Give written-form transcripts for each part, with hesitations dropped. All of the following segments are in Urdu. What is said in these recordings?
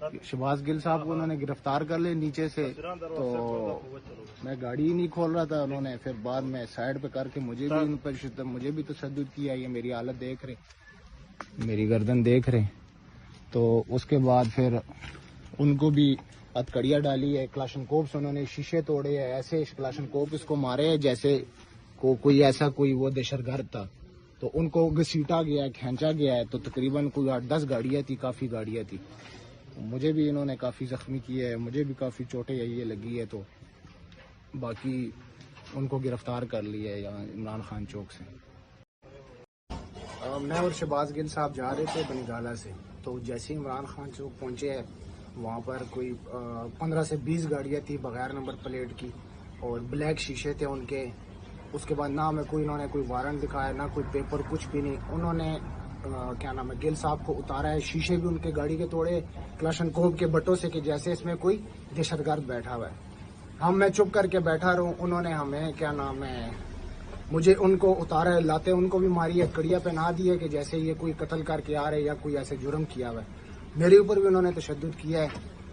شہباز گل صاحب کو انہوں نے گرفتار کر لیا نیچے سے، تو میں گاڑی ہی نہیں کھول رہا تھا، انہوں نے پھر بعد میں سائڈ پہ کر کے مجھے بھی تشدد کیا، یہ میری حالت دیکھ رہے، میری گردن دیکھ رہے، تو اس کے بعد پھر ان کو بھی ہتھکڑیاں ڈالی ہے، کلاشنکوف سے انہوں نے شیشے توڑے ہیں، ایسے کلاشنکوف اس کو مارے ہیں جیسے کوئی وہ دہشت گرد تھا، تو ان کو گھسیٹا گیا ہے، کھینچا گیا ہے، تو تقریباً کوئی 8-10 گاڑیاں تھی، کافی گاڑیاں تھی، مجھے بھی انہوں نے کافی زخمی کیا ہے، مجھے بھی کافی چوٹیں یہ لگی ہے، تو باقی ان کو گرفتار کر لیا ہے یہاں عمران خان چوک سے۔ میں اور شہباز گل صاحب جا رہے تھے بنگالہ سے، تو جیسے عمران خان چوک پہنچے ہیں وہاں پر کوئی 15 سے 20 گاڑیاں تھی بغیر نمبر پلیٹ کی اور بلیک شیشے تھے ان کے۔ اس کے بعد نہ انہوں نے کوئی وارنٹ دکھایا، نہ کوئی پیپر، کچھ بھی نہیں۔ انہوں نے گل صاحب کو اتارا ہے، شیشے بھی ان کے گاڑی کے توڑے کلاشنکوف کے بٹوں سے کہ جیسے اس میں کوئی دہشت گرد بیٹھا ہوا ہے۔ میں چپ کر کے بیٹھا رہوں، انہوں نے ہمیں مجھے ان کو اتارا ہے، لاتے ان کو بھی ماری ہے، کڑیاں پہنا دی ہے کہ جیسے یہ کوئی قتل کر کے آ رہے یا کوئی ایسے جرم کیا ہوا ہے۔ میرے اوپر بھی انہوں نے تشدد کیا ہے۔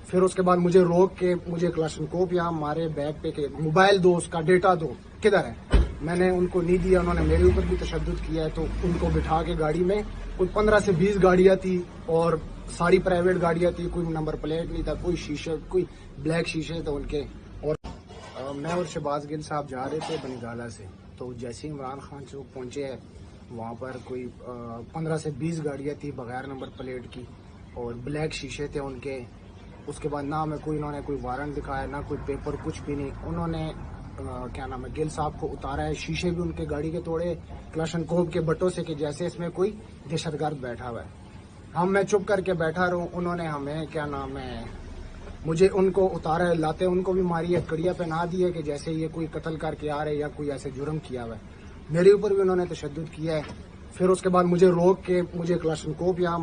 پھر اس کے بعد مجھے روک کے مجھے کلاشنکوف یہاں مارے بیگ پہ کہ موبائل دو، اس کا ڈیٹا دو، کدھر ہے؟ میں نے ان کو نہیں دیا، انہوں نے میرے اوپر بھی تشدد کیا ہے، تو ان کو بٹھا کے گاڑی میں کوئی 15 سے 20 گاڑیاں تھی اور ساری پرائیویٹ گاڑیاں تھی، کوئی نمبر پلیٹ نہیں تھا، کوئی شیشے، کوئی بلیک شیشے تھے ان کے۔ اور میں اور شہباز گل صاحب جا رہے تھے بنگالہ سے، تو جیسے عمران خان چوک پہنچے ہیں وہاں پر کوئی 15 سے 20 گاڑیاں تھی بغیر نمبر پلیٹ کی اور بلیک شیشے تھے ان کے۔ اس کے بعد نہ انہوں نے کوئی وارنٹ دکھایا، نہ کوئی پیپر، کچھ بھی نہیں۔ انہوں نے گل صاحب کو اتارا ہے، شیشے بھی ان کے گاڑی کے توڑے کلاشنکوف کے بٹوں سے کہ جیسے اس میں کوئی دہشت گرد بیٹھا ہوا ہے۔ میں چپ کر کے بیٹھا رہوں، انہوں نے ہمیں مجھے ان کو اتارا ہے، لاتے ان کو بھی ماری ہے، کڑیاں پہنا دی ہے کہ جیسے یہ کوئی قتل کر کے آ رہے یا کوئی ایسے جرم کیا ہوا ہے۔ میرے اوپر بھی انہوں نے تشدد کیا ہے۔ پھر اس کے بعد مجھے روک کے مجھے کلاشنکوف یہاں